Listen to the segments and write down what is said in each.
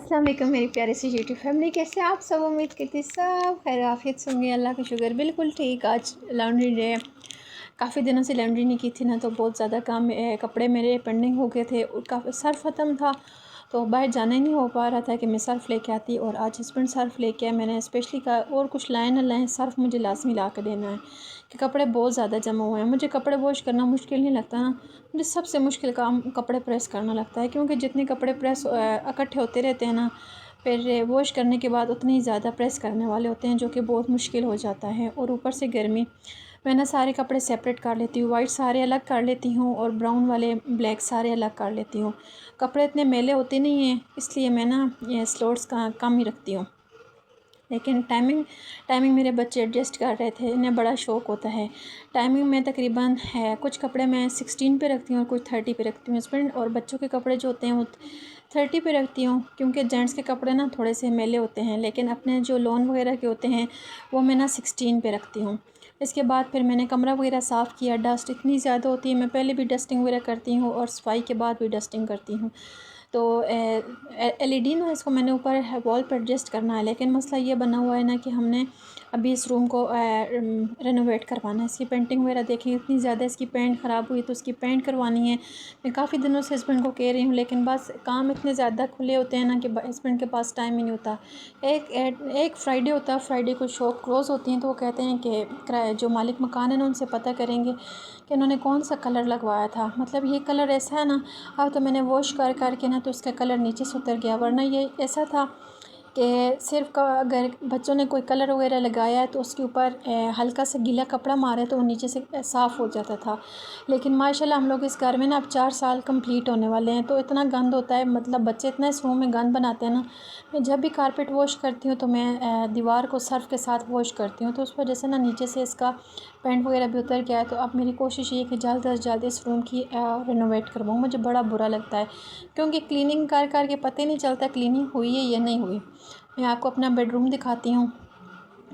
अस्सलाम वालेकुम मेरी प्यारी सी यूट्यूब फैमिली, कैसे आप सब। उम्मीद करती सब खैर आफियत से होंगे। अल्लाह का शुक्र बिल्कुल ठीक। आज लॉन्ड्री डे, काफ़ी दिनों से लॉन्ड्री नहीं की थी ना, तो बहुत ज़्यादा काम कपड़े मेरे पेंडिंग हो गए थे और काफ़ी सर्फ़ ख़त्म था, तो बाहर जाना ही नहीं हो पा रहा था कि मैं सर्फ़ लेके आती। और आज हस्बैंड सर्फ़ लेके आए, मैंने स्पेशली कहा और कुछ लाए ना लाएँ, सर्फ़ मुझे लाजमी ला कर देना है कि कपड़े बहुत ज़्यादा जमा हुए हैं। मुझे कपड़े वॉश करना मुश्किल नहीं लगता ना, मुझे सबसे मुश्किल काम कपड़े प्रेस करना लगता है, क्योंकि जितने कपड़े प्रेस इकट्ठे होते रहते हैं ना, फिर वॉश करने के बाद उतनी ज़्यादा प्रेस करने वाले होते हैं, जो कि बहुत मुश्किल हो जाता है। और ऊपर से गर्मी, मैं ना सारे कपड़े सेपरेट कर लेती हूँ, वाइट सारे अलग कर लेती हूँ और ब्राउन वाले ब्लैक सारे अलग कर लेती हूँ। कपड़े इतने मैले होते नहीं हैं, इसलिए मैं ना ये स्लॉट्स का कम ही रखती हूँ। लेकिन टाइमिंग मेरे बच्चे एडजस्ट कर रहे थे, इन्हें बड़ा शौक़ होता है। टाइमिंग में तकरीबन है, कुछ कपड़े मैं 16 पे रखती हूँ और कुछ 30 पे रखती हूँ। हस्बैंड और बच्चों के कपड़े जो होते हैं वो 30 पे रखती हूँ, क्योंकि जेंट्स के कपड़े ना थोड़े से मैले होते हैं, लेकिन अपने जो लॉन वगैरह के होते हैं वो मैं ना 16 पे रखती हूँ। इसके बाद फिर मैंने कमरा वगैरह साफ़ किया। डस्ट इतनी ज़्यादा होती है, मैं पहले भी डस्टिंग वगैरह करती हूँ और सफाई के बाद भी डस्टिंग करती हूँ। तो LED ना, इसको मैंने ऊपर वॉल पर एडजस्ट करना है, लेकिन मसला ये बना हुआ है ना कि हमने अभी इस रूम को रेनोवेट करवाना है। इसकी पेंटिंग वगैरह देखें, इतनी ज़्यादा इसकी पेंट ख़राब हुई, तो उसकी पेंट करवानी है। मैं काफ़ी दिनों से हस्बैंड को कह रही हूँ, लेकिन बस काम इतने ज़्यादा खुले होते हैं ना कि हस्बैंड के पास टाइम ही नहीं होता। एक फ्राइडे होता है, फ्राइडे को शॉप क्लोज़ होती हैं, तो वो कहते हैं कि जो मालिक मकान है ना, उनसे पता करेंगे कि उन्होंने कौन सा कलर लगवाया था। मतलब ये कलर ऐसा है ना, अब तो मैंने वॉश कर के ना, तो उसका कलर नीचे से उतर गया, वरना ये ऐसा था कि सिर्फ का अगर बच्चों ने कोई कलर वगैरह लगाया है तो उसके ऊपर हल्का सा गीला कपड़ा मारे तो वो नीचे से साफ़ हो जाता था। लेकिन माशाल्लाह हम लोग इस घर में ना अब 4 साल कंप्लीट होने वाले हैं, तो इतना गंद होता है, मतलब बच्चे इतना इस रूम में गंद बनाते हैं ना। मैं जब भी कारपेट वॉश करती हूँ तो मैं दीवार को सर्फ़ के साथ वॉश करती हूँ, तो उस वजह से ना नीचे से इसका पेंट वगैरह भी उतर गया है। तो अब मेरी कोशिश ये है कि जल्द अज जल्द इस रूम की रेनोवेट करवाऊँ। मुझे बड़ा बुरा लगता है, क्योंकि क्लीनिंग कर के पता ही नहीं चलता क्लीनिंग हुई है या नहीं हुई। मैं आपको अपना बेडरूम दिखाती हूँ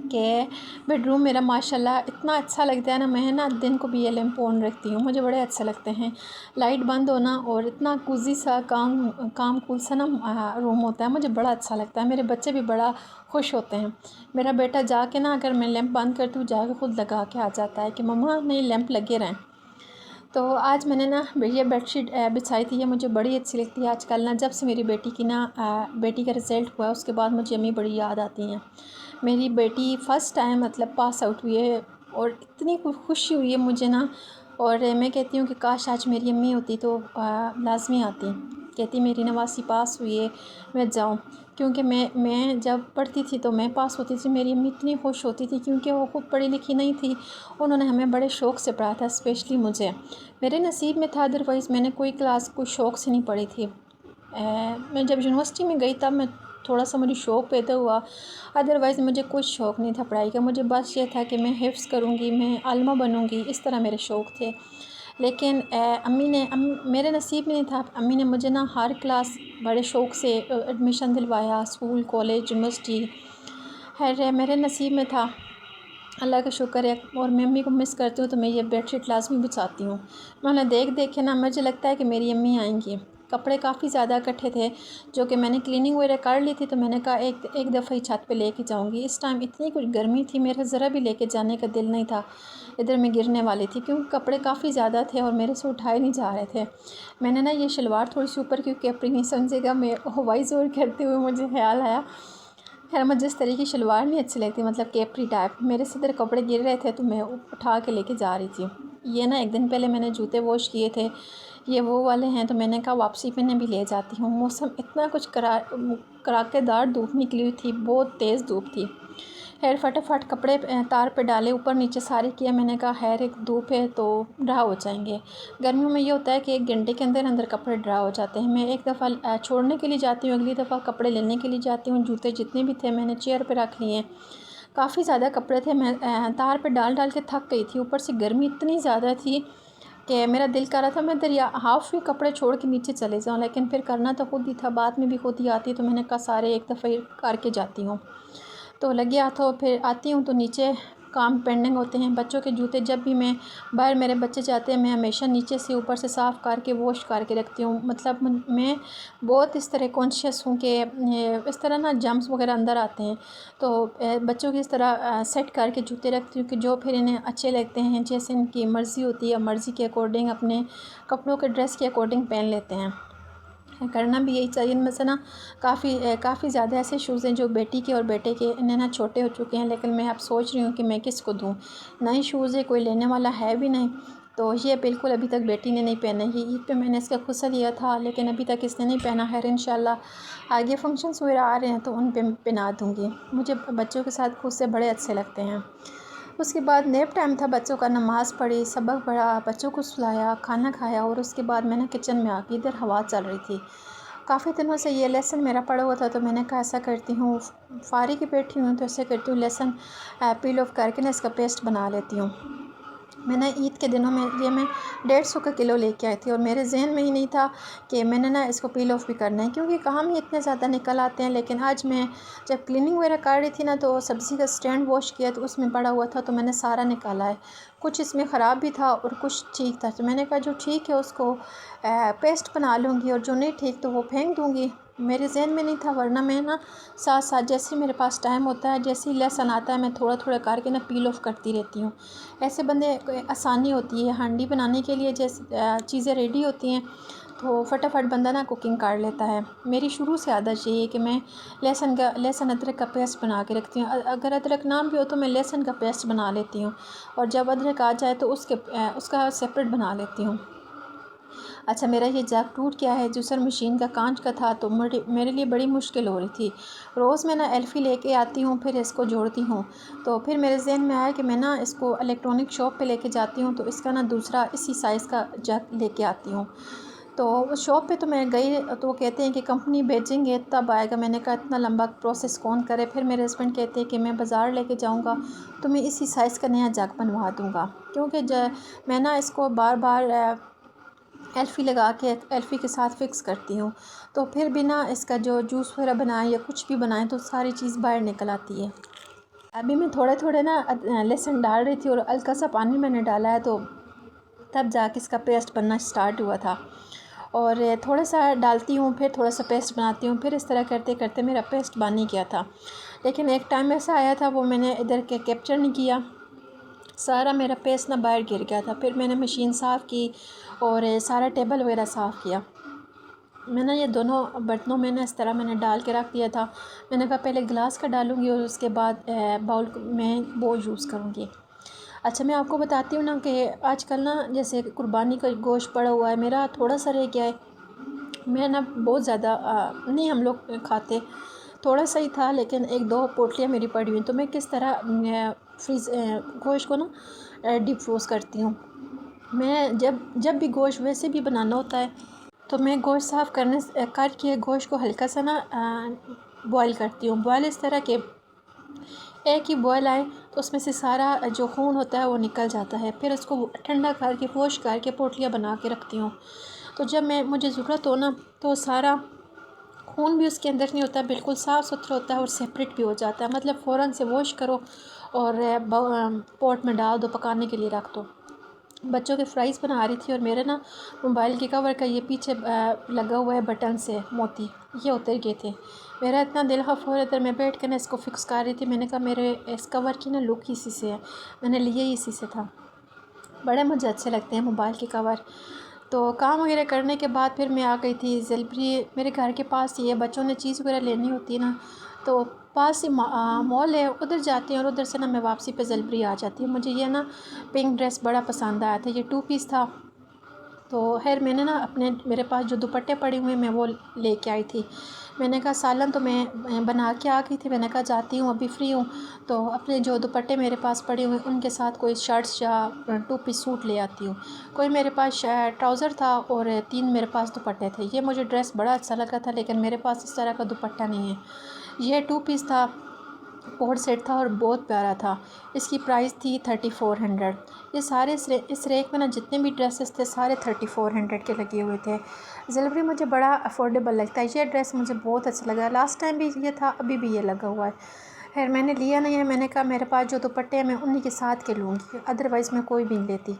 कि बेडरूम मेरा माशाल्लाह इतना अच्छा लगता है ना। मैं ना दिन को भी ये लैंप ऑन रखती हूँ, मुझे बड़े अच्छे लगते हैं। लाइट बंद होना और इतना कोज़ी सा काम कूल सा ना रूम होता है, मुझे बड़ा अच्छा लगता है। मेरे बच्चे भी बड़ा खुश होते हैं। मेरा बेटा जाके ना, अगर मैं लैंप बंद करती हूँ, जाके खुद लगा के आ जाता है कि मम्मा नहीं लैंप लगे रहें। तो आज मैंने ना ये बेडशीट बिछाई थी, ये मुझे बड़ी अच्छी लगती है। आजकल ना जब से मेरी बेटी की ना बेटी का रिज़ल्ट हुआ, उसके बाद मुझे अम्मी बड़ी याद आती हैं। मेरी बेटी फ़र्स्ट टाइम मतलब पास आउट हुई है और इतनी खुशी हुई है मुझे ना। और मैं कहती हूँ कि काश आज मेरी अम्मी होती तो लाजमी आती, कहती मेरी नवासी पास हुई है, मैं जाऊँ। क्योंकि मैं जब पढ़ती थी तो मैं पास होती थी, मेरी अम्मी इतनी खुश होती थी, क्योंकि वो खुद पढ़ी लिखी नहीं थी। उन्होंने हमें बड़े शौक़ से पढ़ाया था, स्पेशली मुझे। मेरे नसीब में था, अदरवाइज़ मैंने कोई क्लास कोई शौक़ से नहीं पढ़ी थी। मैं जब यूनिवर्सिटी में गई तब मैं थोड़ा सा मुझे शौक़ पैदा हुआ, अदरवाइज़ मुझे कुछ शौक़ नहीं था पढ़ाई का। मुझे बस ये था कि मैं हिफ्ज़ करूँगी, मैं आलिमा बनूँगी, इस तरह मेरे शौक़ थे। लेकिन मेरे नसीब में नहीं था। अम्मी ने मुझे ना हर क्लास बड़े शौक़ से एडमिशन दिलवाया, स्कूल कॉलेज यूनिवर्सिटी, खैर मेरे नसीब में था, अल्लाह का शुक्र है। और मैं अम्मी को मिस करती हूँ, तो मैं ये बेडशीट लाजमी बिछाती हूँ। मैं उन्हें देख के ना मुझे लगता है कि मेरी अम्मी आएंगी। कपड़े काफ़ी ज़्यादा इकट्ठे थे, जो कि मैंने क्लीनिंग वगैरह कर ली थी, तो मैंने कहा एक दफ़ा ही छत पे लेके जाऊँगी। इस टाइम इतनी कुछ गर्मी थी, मेरा ज़रा भी लेके जाने का दिल नहीं था। इधर मैं गिरने वाली थी, क्योंकि कपड़े काफ़ी ज़्यादा थे और मेरे से उठाए नहीं जा रहे थे। मैंने ना ये शलवार थोड़ी सी ऊपर, क्योंकि अपनी नहीं समझेगा, मैं हवाई ज़ोर करते हुए मुझे ख्याल आया। खैर मुझे इस तरह की शलवार नहीं अच्छी लगती, मतलब कैपरी टाइप। मेरे से इधर कपड़े गिर रहे थे, तो मैं उठा के लेके जा रही थी। ये ना एक दिन पहले मैंने जूते वॉश किए थे, ये वो वाले हैं, तो मैंने कहा वापसी पे भी ले जाती हूँ। मौसम इतना कुछ कड़ाकेदार धूप निकली हुई थी, बहुत तेज़ धूप थी। खैर फटाफट कपड़े तार पे डाले, ऊपर नीचे सारे किया। मैंने कहा खैर एक धूप है तो ड्रा हो जाएंगे। गर्मियों में ये होता है कि 1 घंटे के अंदर अंदर कपड़े ड्रा हो जाते हैं। मैं एक दफ़ा छोड़ने के लिए जाती हूँ, अगली दफ़ा कपड़े लेने के लिए जाती हूँ। जूते जितने भी थे मैंने चेयर पे रख लिए। काफ़ी ज़्यादा कपड़े थे, मैं तार पे डाल के थक गई थी। ऊपर से गर्मी इतनी ज़्यादा थी कि मेरा दिल कर रहा था मैं दरिया हाफ़ ही कपड़े छोड़ के नीचे चले जाऊँ, लेकिन फिर करना तो खुद ही था। बाद में भी खुद ही आती, तो मैंने कहा सारे एक दफ़ा ही करके जाती हूँ। तो लगे हाथों फिर आती हूँ, तो नीचे काम पेंडिंग होते हैं। बच्चों के जूते जब भी मैं बाहर मेरे बच्चे जाते हैं मैं हमेशा नीचे से ऊपर से साफ़ करके वॉश करके रखती हूँ। मतलब मैं बहुत इस तरह कॉन्शियस हूँ कि इस तरह ना जम्स वगैरह अंदर आते हैं, तो बच्चों की इस तरह सेट करके जूते रखती हूँ कि जो फिर इन्हें अच्छे लगते हैं, जैसे इनकी मर्ज़ी होती है, मर्ज़ी के अकॉर्डिंग अपने कपड़ों के ड्रेस के अकॉर्डिंग पहन लेते हैं। करना भी यही चाहिए। इनमें से ना काफ़ी ज़्यादा ऐसे शूज़ हैं जो बेटी के और बेटे के इन्हें ना छोटे हो चुके हैं, लेकिन मैं अब सोच रही हूँ कि मैं किसको दूँ। नए शूज़ है, कोई लेने वाला है भी नहीं, तो ये बिल्कुल अभी तक बेटी ने नहीं पहने। ये ईद पे मैंने इसका खुद से लिया था, लेकिन अभी तक इसने नहीं पहना है। इंशाल्लाह आगे फंक्शंस वगैरह आ रहे हैं तो उन पे पहना दूँगी। मुझे बच्चों के साथ खुद से बड़े अच्छे लगते हैं। उसके बाद नैप टाइम था, बच्चों का नमाज़ पढ़ी, सबक पढ़ा, बच्चों को सुलाया, खाना खाया और उसके बाद मैंने किचन में आके इधर हवा चल रही थी। काफ़ी दिनों से ये लेसन मेरा पड़ा हुआ था, तो मैंने कहा ऐसा करती हूँ, फारिग बैठी हूँ तो ऐसे करती हूँ, लेसन पील ऑफ करके ना इसका पेस्ट बना लेती हूँ। मैंने ईद के दिनों में ये मैं 150 का किलो लेके आई थी और मेरे जहन में ही नहीं था कि मैंने ना इसको पील ऑफ भी करना है, क्योंकि काम ही इतने ज़्यादा निकल आते हैं। लेकिन आज मैं जब क्लीनिंग वगैरह कर रही थी ना, तो सब्ज़ी का स्टैंड वॉश किया तो उसमें पड़ा हुआ था, तो मैंने सारा निकाला है। कुछ इसमें ख़राब भी था और कुछ ठीक था, तो मैंने कहा जो ठीक है उसको पेस्ट बना लूँगी और जो नहीं ठीक तो वो फेंक दूँगी। मेरे जहन में नहीं था, वरना मैं ना साथ साथ जैसे ही मेरे पास टाइम होता है, जैसे ही लेसन आता है, मैं थोड़ा थोड़ा करके ना पील ऑफ करती रहती हूँ। ऐसे बंदे को आसानी होती है हांडी बनाने के लिए, जैसे चीज़ें रेडी होती हैं तो फटाफट बंदा ना कुकिंग कर लेता है। मेरी शुरू से आदत यही है कि मैं लहसुन अदरक का पेस्ट बना के रखती हूँ। अगर अदरक ना भी हो तो मैं लहसुन का पेस्ट बना लेती हूँ, और जब अदरक आ जाए तो उसका सेपरेट बना लेती हूँ। अच्छा, मेरा ये जग टूट गया है, जूसर मशीन का कांच का था, तो मेरे लिए बड़ी मुश्किल हो रही थी। रोज़ मैं ना एल्फ़ी लेके आती हूँ, फिर इसको जोड़ती हूँ, तो फिर मेरे ज़हन में आया कि मैं ना इसको इलेक्ट्रॉनिक शॉप पे लेके जाती हूँ, तो इसका ना दूसरा इसी साइज़ का जग लेके आती हूँ। तो उस शॉप पे तो मैं गई, तो वो कहते हैं कि कंपनी भेजेंगे तब आएगा। मैंने कहा इतना लंबा प्रोसेस कौन करे। फिर मेरे हस्बैंड कहते हैं कि मैं बाज़ार लेके जाऊँगा तो मैं इसी साइज़ का नया जग बनवा दूँगा, क्योंकि मैं ना इसको बार बार एल्फ़ी लगा के एल्फ़ी के साथ फ़िक्स करती हूँ, तो फिर भी ना इसका जो जूस वगैरह बनाएं या कुछ भी बनाएं तो सारी चीज़ बाहर निकल आती है। अभी मैं थोड़े थोड़े ना लहसुन डाल रही थी और हल्का सा पानी मैंने डाला है, तो तब जाके इसका पेस्ट बनना स्टार्ट हुआ था। और थोड़ा सा डालती हूँ, फिर थोड़ा सा पेस्ट बनाती हूँ, फिर इस तरह करते करते मेरा पेस्ट बन ही गया था। लेकिन एक टाइम ऐसा आया था, वो मैंने इधर के कैप्चर नहीं किया, सारा मेरा पेस्ट ना बाहर गिर गया था। फिर मैंने मशीन साफ़ की और सारा टेबल वगैरह साफ़ किया। मैंने ये दोनों बर्तनों में ना इस तरह मैंने डाल के रख दिया था। मैंने कहा पहले गिलास का डालूँगी और उसके बाद बाउल में वो यूज़ करूँगी। अच्छा, मैं आपको बताती हूँ ना कि आजकल ना जैसे कुर्बानी का गोश्त पड़ा हुआ है, मेरा थोड़ा सा रह गया है। मैं ना बहुत ज़्यादा नहीं हम लोग खाते, थोड़ा सा ही था, लेकिन एक दो पोटलियाँ मेरी पड़ी हुई, तो मैं किस तरह गोश्त को ना डीप फ्रोज़ करती हूँ। मैं जब भी गोश्त वैसे भी बनाना होता है, तो मैं गोश्त साफ़ करके गोश्त को हल्का सा ना बॉयल करती हूँ। बॉयल इस तरह के एक ही बॉयल आए तो उसमें से सारा जो खून होता है वो निकल जाता है। फिर उसको ठंडा करके वॉश करके पोटलियाँ बना के रखती हूँ, तो जब मुझे ज़रूरत हो ना, तो सारा खून भी उसके अंदर नहीं होता, बिल्कुल साफ़ सुथरा होता है और सेपरेट भी हो जाता है। मतलब फ़ौरन से वॉश करो और पॉट में डाल दो, पकाने के लिए रख दो। बच्चों के फ्राइज़ बना रही थी और मेरे ना मोबाइल के कवर का ये पीछे लगा हुआ है बटन से मोती, ये उतर गए थे। मेरा इतना दिल खफ हो रहा था, मैं बैठ कर ना इसको फ़िक्स कर रही थी। मैंने कहा मेरे इस कवर की ना लुक ही इसी से है, मैंने लिया ही इसी से था। बड़े मुझे अच्छे लगते हैं मोबाइल के कवर। तो काम वगैरह करने के बाद फिर मैं आ गई थी ज़ेलबरी, मेरे घर के पास ही है। बच्चों ने चीज़ वगैरह लेनी होती है ना, तो पास ही मॉल है, उधर जाती हूँ और उधर से ना मैं वापसी पे ज़ेलबरी आ जाती हूँ। मुझे ये ना पिंक ड्रेस बड़ा पसंद आया था, ये 2 पीस था। तो खैर मैंने ना मेरे पास जो दुपट्टे पड़े हुए मैं वो लेके आई थी। मैंने कहा सालन तो मैं बना के आ गई थी, मैंने कहा जाती हूँ अभी फ्री हूँ तो अपने जो दुपट्टे मेरे पास पड़े हुए उनके साथ कोई शर्ट्स या 2 पीस सूट ले आती हूँ। कोई मेरे पास ट्राउज़र था और 3 मेरे पास दुपट्टे थे। ये मुझे ड्रेस बड़ा अच्छा लगा था, लेकिन मेरे पास इस तरह का दुपट्टा नहीं है। ये 2 पीस था, कोट सेट था और बहुत प्यारा था। इसकी प्राइस थी 3400। ये सारे इस रेक में ना जितने भी ड्रेसेस थे सारे 3400 के लगे हुए थे। ज़ेलबरी मुझे बड़ा अफोर्डेबल लगता है। ये ड्रेस मुझे बहुत अच्छा लगा, लास्ट टाइम भी ये था, अभी भी ये लगा हुआ है। खैर मैंने लिया नहीं है, मैंने कहा मेरे पास जो दुपट्टे हैं मैं उन्हीं के साथ के लूँगी, अदरवाइज़ मैं कोई भी नहीं लेती।